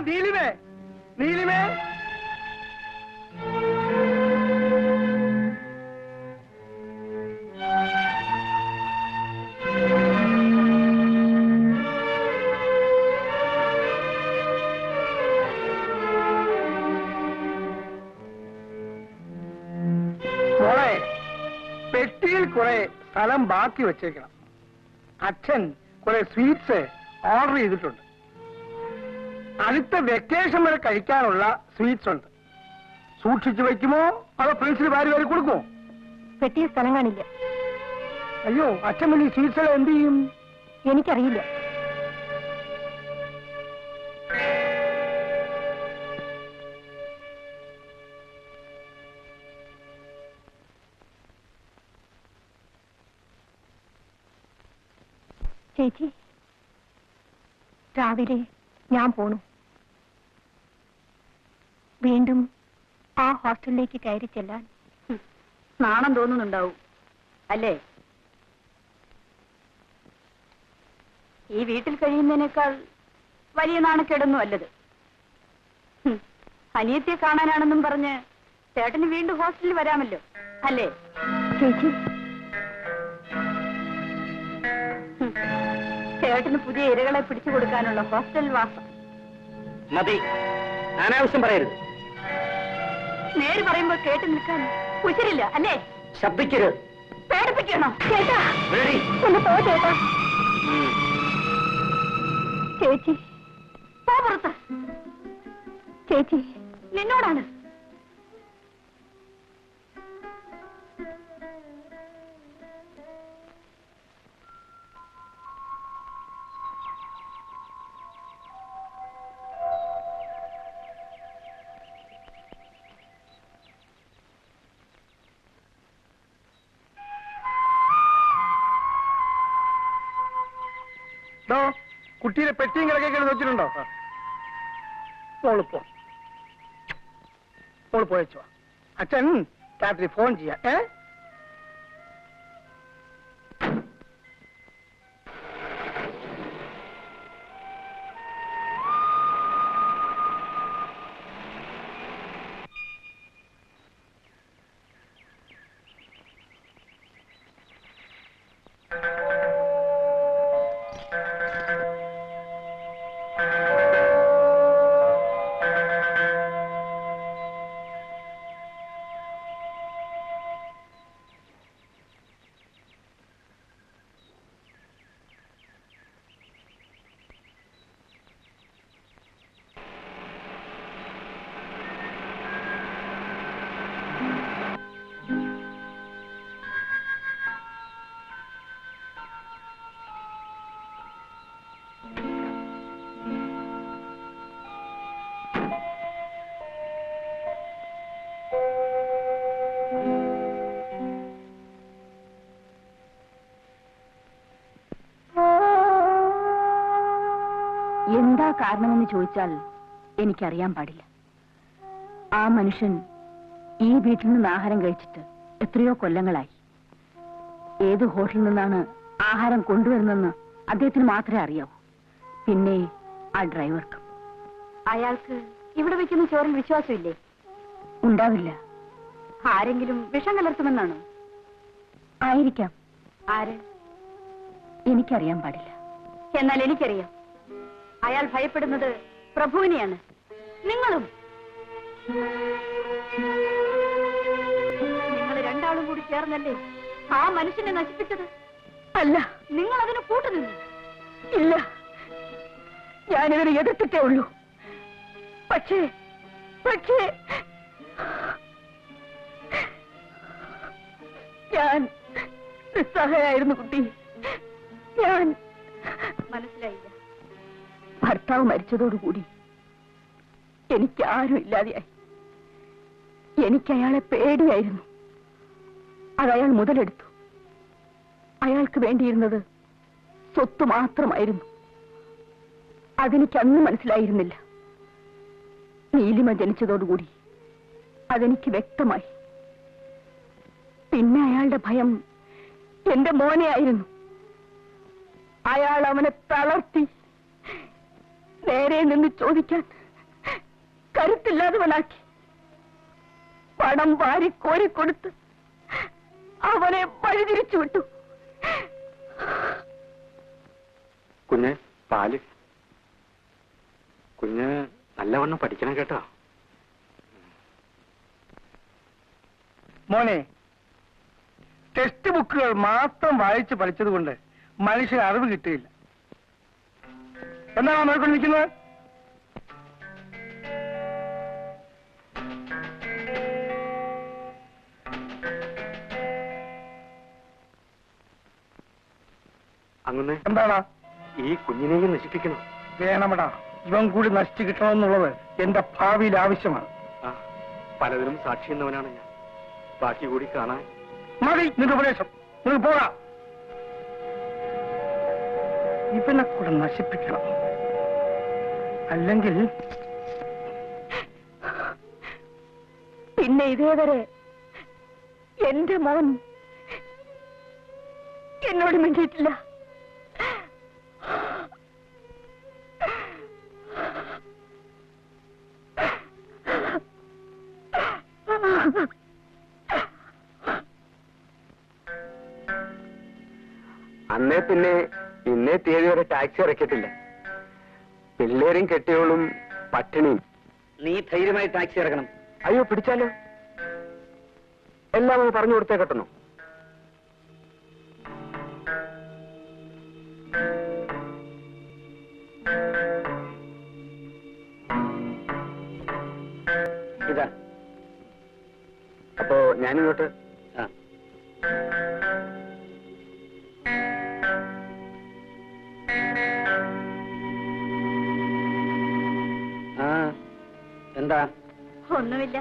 നീലിമേ, നീലിമേ. മോളെ, പെട്ടിയിൽ കുറെ സ്ഥലം ബാക്കി വെച്ചേക്കണം. അച്ഛൻ കുറെ സ്വീറ്റ്സ് ഓർഡർ ചെയ്തിട്ടുണ്ട്. അടുത്ത വെക്കേഷൻ വരെ കഴിക്കാനുള്ള സ്വീറ്റ്സ് ഉണ്ട്. സൂക്ഷിച്ചു വയ്ക്കുമോ അതോ ഫ്രണ്ട്സിന് വാരി വാരി കൊടുക്കുമോ? പെട്ടിയ സ്ഥലം കാണില്ല. അയ്യോ, അച്ഛൻ പിന്നെ ഈ സ്വീറ്റ്സ് എല്ലാം എന്ത് ചെയ്യും? എനിക്കറിയില്ല. ചേച്ചി, രാവിലെ ഞാൻ പോണു. വീണ്ടും ആ ഹോസ്റ്റലിലേക്ക് കയറി ചെല്ലാൻ നാണം തോന്നുന്നുണ്ടാവും അല്ലേ? ഈ വീട്ടിൽ കഴിയുന്നതിനേക്കാൾ വലിയ നാണക്കേടൊന്നും അല്ലത്. അനിയത്തിയെ കാണാനാണെന്നും പറഞ്ഞ് ചേട്ടന് വീണ്ടും ഹോസ്റ്റലിൽ വരാമല്ലോ അല്ലേ? ചേച്ചി, ചേട്ടന് പുതിയ ഇരകളെ പിടിച്ചു കൊടുക്കാനുള്ള ഹോസ്റ്റൽ വാസം. മതി, അനാവശ്യം പറയരുത്. നേര് പറയുമ്പോൾ കേട്ടു നിൽക്കാൻ കുശരില്ല അല്ലേ? ശബ്ദിക്കരുത്. പേടിപ്പിക്കണോ? ചേട്ടാ Ready? ഒന്ന് പോ ചേട്ടാ. ചേച്ചി, പോ പുറത്ത്. ചേച്ചി, നിന്നോടാണ്. കുട്ടിയുടെ പെട്ടിയും കിടക്കൊക്കെ വെച്ചിട്ടുണ്ടോ? മോള് പോയച്ചോ. അച്ഛൻ രാത്രി ഫോൺ ചെയ്യാം. എന്താ കാരണമെന്ന് ചോദിച്ചാൽ എനിക്കറിയാൻ പാടില്ല. ആ മനുഷ്യൻ ഈ വീട്ടിൽ നിന്ന് ആഹാരം കഴിച്ചിട്ട് എത്രയോ കൊല്ലങ്ങളായി. ഏത് ഹോട്ടലിൽ നിന്നാണ് ആഹാരം കൊണ്ടുവരുന്നെന്ന് അദ്ദേഹത്തിന് മാത്രമേ അറിയാവൂ. പിന്നെ ആ ഡ്രൈവർക്ക്. അയാൾക്ക് ഇവിടെ വെക്കുന്ന ചോറിൽ വിശ്വാസമില്ലേ? ഉണ്ടാവില്ല. ആരെങ്കിലും വിഷം കലർത്തുമെന്നാണോ? ആയിരിക്കാം. ആര്? എനിക്കറിയാൻ പാടില്ല. എന്നാൽ എനിക്കറിയാം. അയാൾ ഭയപ്പെടുന്നത് പ്രഭുവിനെയാണ്. നിങ്ങളും. നിങ്ങൾ രണ്ടാളും കൂടി ചേർന്നല്ലേ ആ മനുഷ്യനെ നശിപ്പിച്ചത്? അല്ല, നിങ്ങൾ അതിന് കൂട്ടുനിന്നു. ഇല്ല, ഞാനിതിനെ എതിർത്തിട്ടേ ഉള്ളൂ. പക്ഷേ ഞാൻ നിസ്സഹായായിരുന്നു കുട്ടി. ഞാൻ മനസ്സിലായില്ല. ഭർത്താവ് മരിച്ചതോടുകൂടി എനിക്ക് ആരും ഇല്ലാതെയായി. എനിക്ക് അയാളെ പേടിയായിരുന്നു. അതയാൾ മുതലെടുത്തു. അയാൾക്ക് വേണ്ടിയിരുന്നത് സ്വത്ത് മാത്രമായിരുന്നു. അതെനിക്ക് അന്ന് മനസ്സിലായിരുന്നില്ല. നീലിമ ജനിച്ചതോടുകൂടി അതെനിക്ക് വ്യക്തമായി. പിന്നെ അയാളുടെ ഭയം എന്റെ മോനെ ആയിരുന്നു. അയാൾ അവനെ തളർത്തി. നേരെ നിന്ന് ചോദിക്കാൻ കരുത്തില്ലാത്തവനാക്കി പണം വാരി കോരിക്കൊടുത്ത് അവനെ വഴിതിരിച്ചു വിട്ടു. കുഞ്ഞ് പാല്. കുഞ്ഞ് നല്ലവണ്ണം പഠിക്കണം കേട്ടോ. മോനെ, ടെക്സ്റ്റ് ബുക്കുകൾ മാത്രം വായിച്ച് പഠിച്ചതുകൊണ്ട് മനുഷ്യന് അറിവ് കിട്ടിയില്ല. എന്താണ് നോക്കൊണ്ട് നിൽക്കുന്നത്? അങ്ങനെ എന്താടാ? ഈ കുഞ്ഞിനെയും നശിപ്പിക്കണം. വേണമടാ, ഇവൻ കൂടി നശിച്ചു കിട്ടണമെന്നുള്ളത് എന്റെ ഭാവിയിൽ ആവശ്യമാണ്. ആ, പലതിനും സാക്ഷി എന്നവനാണ് ഞാൻ. ബാക്കി കൂടി കാണാൻ. മതി നിന്റെ ഉപദേശം, നിങ്ങൾ പോകാം. ഇവനെ കൂടെ നശിപ്പിക്കണം, അല്ലെങ്കിൽ പിന്നെ ഇതേവരെ എന്റെ മോൻ എന്നോട് മിണ്ടിയിട്ടില്ല. അന്നേ പിന്നെ ഇന്നേ തീയതി വരെ ടാക്സി ഇറക്കിയിട്ടില്ല. പിള്ളേരും കെട്ടിയോളും പട്ടിണിയും. നീ ധൈര്യമായി ടാക്സി ഇറക്കണം. അയ്യോ, പിടിച്ചാലോ? എല്ലാം ഒന്ന് പറഞ്ഞു കൊടുത്തേ കെട്ടണോ? ഇതാ. അപ്പോ ഞാനിങ്ങോട്ട്. ആ. എന്താ? ഒന്നുമില്ല.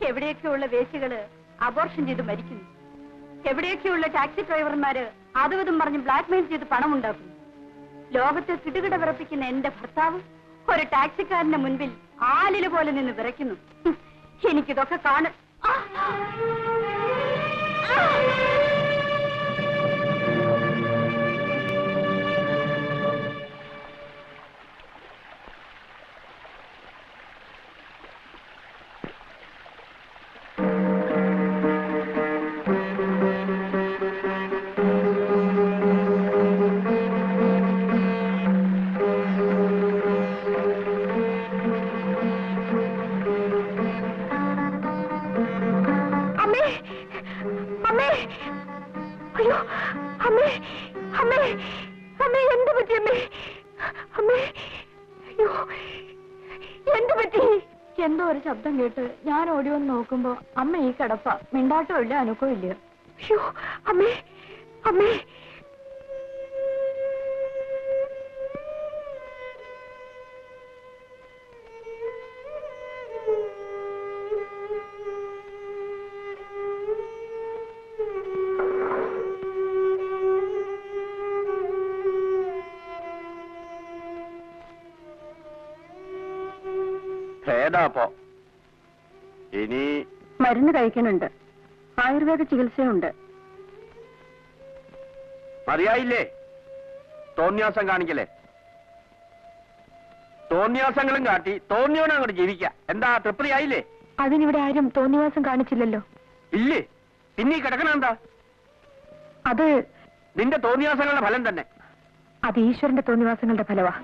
എവിടെയൊക്കെയുള്ള വേശികള് അബോർഷൻ ചെയ്ത് മരിക്കുന്നു. എവിടെയൊക്കെയുള്ള ടാക്സി ഡ്രൈവർമാര് അതും ഇതും പറഞ്ഞ് ബ്ലാക്ക്മെയിൽ ചെയ്ത് പണം ഉണ്ടാക്കുന്നു. ലോകത്തെ കിടുകിട വിറപ്പിക്കുന്ന എന്റെ ഭർത്താവ് ഒരു ടാക്സിക്കാരന്റെ മുൻപിൽ ആലില് പോലെ നിന്ന് വിറയ്ക്കുന്നു. എനിക്കിതൊക്കെ കാണും. അയ്യോ അമ്മേ, അമ്മേ, അമ്മേ, എന്ത് പറ്റി അമ്മേ? അമ്മേ, അയ്യോ, എന്ത് പറ്റി? എന്തോ ഒരു ശബ്ദം കേട്ട് ഞാൻ ഓടി വന്ന് നോക്കുമ്പോ അമ്മ ഈ കിടപ്പ. മിണ്ടാട്ടോ ഇല്ല, അനക്കോ ഇല്ല. അയ്യോ അമ്മേ, അമ്മേ. ഭേദാപ്പോ ഇനി മരുന്ന് കഴിക്കുന്നുണ്ട്, ആയുർവേദ ചികിത്സയുണ്ട്. മതിയായില്ലേ? തോന്നിയാസം കാണിക്കല്ലേ? തോന്നിയാസങ്ങളും കാട്ടി തോന്നിയോടെ അങ്ങോട്ട് ജീവിക്കാം. എന്താ, തൃപ്തിയായില്ലേ? അതിനിവിടെ ആരും തോന്നിവാസം കാണിച്ചില്ലല്ലോ. ഇല്ലേ? പിന്നെ ഈ കിടക്കണ എന്താ? അത് നിന്റെ തോന്നിയാസങ്ങളുടെ ഫലം തന്നെ. അത് ഈശ്വരന്റെ തോന്നിവാസങ്ങളുടെ ഫലവാ.